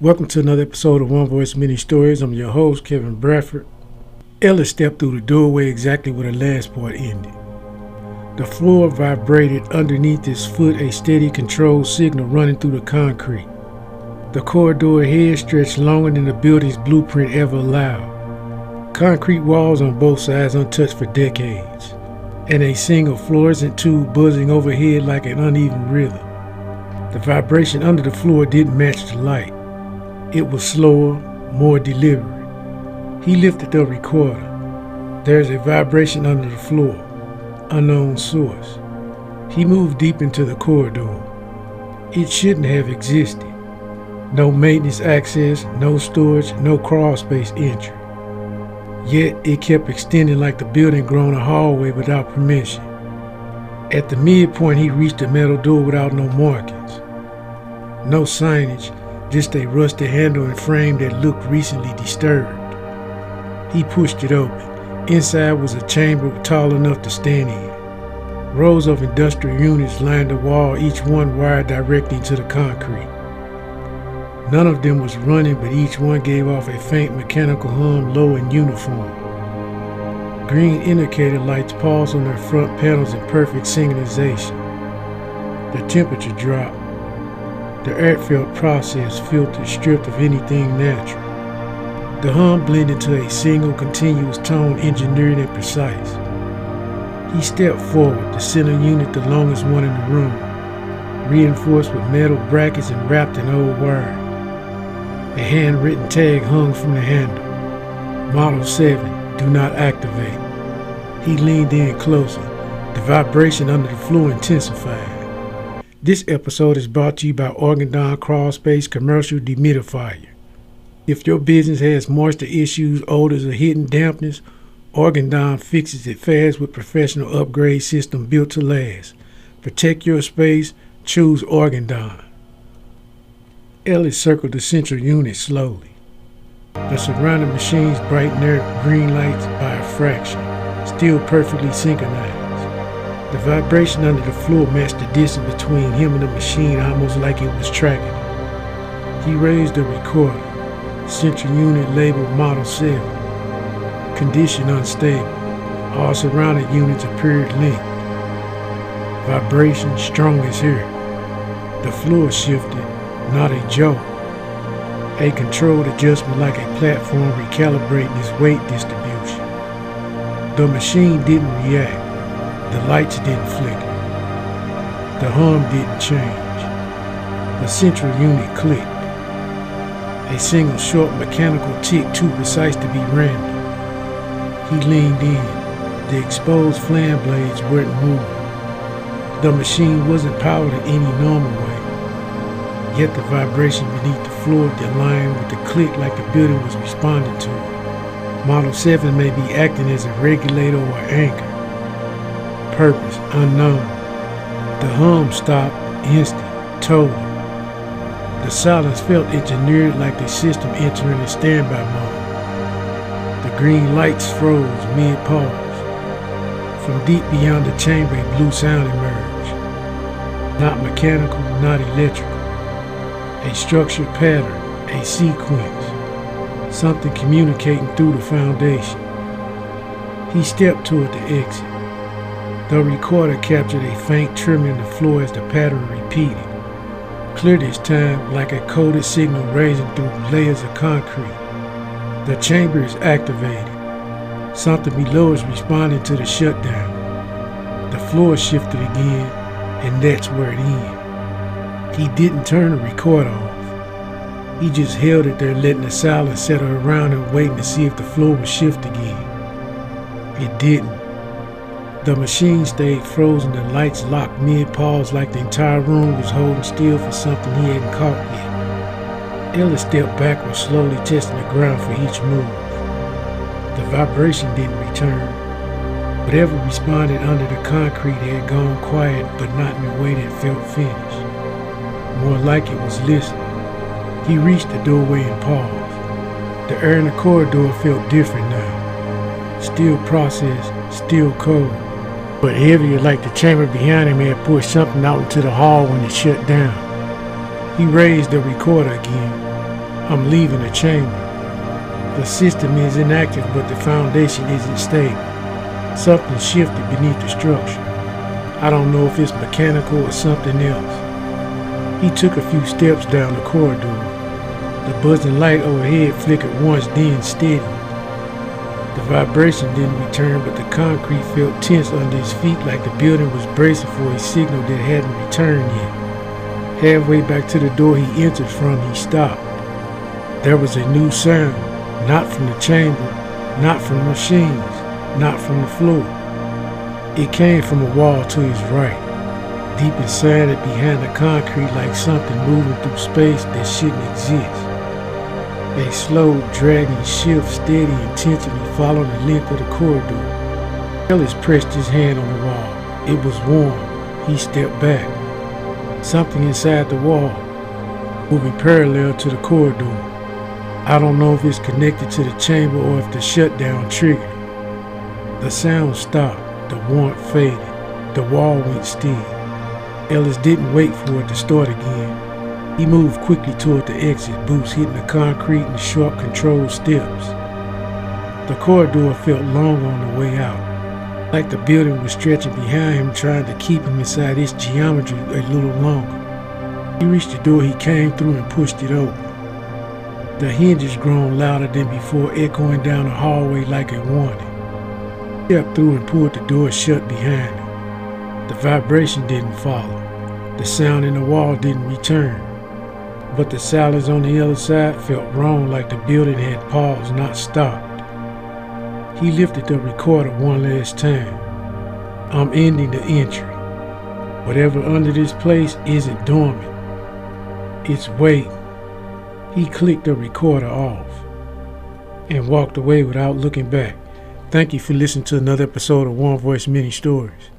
Welcome to another episode of One Voice Mini Stories. I'm your host, Kevin Bradford. Ellis stepped through the doorway exactly where the last part ended. The floor vibrated underneath his foot, a steady control signal running through the concrete. The corridor ahead stretched longer than the building's blueprint ever allowed. Concrete walls on both sides untouched for decades, and a single fluorescent tube buzzing overhead like an uneven rhythm. The vibration under the floor didn't match the light. It was slower, more deliberate. He lifted the recorder. There's a vibration under the floor. Unknown source. He moved deep into the corridor. It shouldn't have existed. No maintenance access, no storage, no crawl space entry. Yet it kept extending like the building grown a hallway without permission. At the midpoint, he reached the metal door without no markings. No signage, just a rusted handle and frame that looked recently disturbed. He pushed it open. Inside was a chamber tall enough to stand in. Rows of industrial units lined the wall, each one wired directly into the concrete. None of them was running, but each one gave off a faint mechanical hum, low and uniform. Green indicator lights paused on their front panels in perfect synchronization. The temperature dropped. The air-filled process filtered, stripped of anything natural. The hum blended into a single continuous tone, engineered and precise. He stepped forward, the center unit the longest one in the room, reinforced with metal brackets and wrapped in old wire. A handwritten tag hung from the handle. Model 7, do not activate. He leaned in closer. The vibration under the floor intensified. This episode is brought to you by Organdon Crawl Space Commercial Dehumidifier. If your business has moisture issues, odors, or hidden dampness, Organdon fixes it fast with professional upgrade system built to last. Protect your space, choose Organdon. Ellis circled the central unit slowly. The surrounding machines brightened their green lights by a fraction, still perfectly synchronized. The vibration under the floor matched the distance between him and the machine, almost like it was tracking him. He raised the recorder. Central unit labeled Model 7. Condition unstable. All surrounding units appeared linked. Vibration strong as here. The floor shifted, not a joke. A controlled adjustment like a platform recalibrating its weight distribution. The machine didn't react. The lights didn't flicker. The hum didn't change. The central unit clicked. A single short mechanical tick too precise to be random. He leaned in. The exposed fan blades weren't moving. The machine wasn't powered in any normal way. Yet the vibration beneath the floor aligned with the click like the building was responding to it. Model 7 may be acting as a regulator or anchor. Purpose unknown. The hum stopped, instant, total. The silence felt engineered like the system entering a standby mode. The green lights froze mid-pause. From deep beyond the chamber, a blue sound emerged. Not mechanical, not electrical. A structured pattern, a sequence. Something communicating through the foundation. He stepped toward the exit. The recorder captured a faint tremor in the floor as the pattern repeated. Clear this time, like a coded signal raising through layers of concrete. The chamber is activated. Something below is responding to the shutdown. The floor shifted again, and that's where it ended. He didn't turn the recorder off. He just held it there, letting the silence settle around him, waiting to see if the floor would shift again. It didn't. The machine stayed frozen, the lights locked mid-pause like the entire room was holding still for something he hadn't caught yet. Ellis stepped backward, slowly testing the ground for each move. The vibration didn't return. Whatever responded under the concrete had gone quiet, but not in a way that felt finished. More like it was listening. He reached the doorway and paused. The air in the corridor felt different now. Still processed, still cold, but heavier, like the chamber behind him had pushed something out into the hall when it shut down. He raised the recorder again. I'm leaving the chamber. The system is inactive, but the foundation isn't stable. Something shifted beneath the structure. I don't know if it's mechanical or something else. He took a few steps down the corridor. The buzzing light overhead flickered once, then steadied. The vibration didn't return, but the concrete felt tense under his feet, like the building was bracing for a signal that hadn't returned yet. Halfway back to the door he entered from, he stopped. There was a new sound, not from the chamber, not from the machines, not from the floor. It came from a wall to his right, deep inside it behind the concrete, like something moving through space that shouldn't exist. A slow, dragging shift, steady, intentionally followed the length of the corridor. Ellis pressed his hand on the wall. It was warm. He stepped back. Something inside the wall, moving parallel to the corridor. I don't know if it's connected to the chamber or if the shutdown triggered it. The sound stopped. The warmth faded. The wall went still. Ellis didn't wait for it to start again. He moved quickly toward the exit, boots hitting the concrete in sharp, controlled steps. The corridor felt long on the way out, like the building was stretching behind him, trying to keep him inside its geometry a little longer. He reached the door he came through and pushed it open. The hinges groaned louder than before, echoing down the hallway like a warning. He stepped through and pulled the door shut behind him. The vibration didn't follow. The sound in the wall didn't return. But the silence on the other side felt wrong, like the building had paused, not stopped. He lifted the recorder one last time. I'm ending the entry. Whatever under this place isn't dormant. It's waiting. He clicked the recorder off and walked away without looking back. Thank you for listening to another episode of One Voice Mini Stories.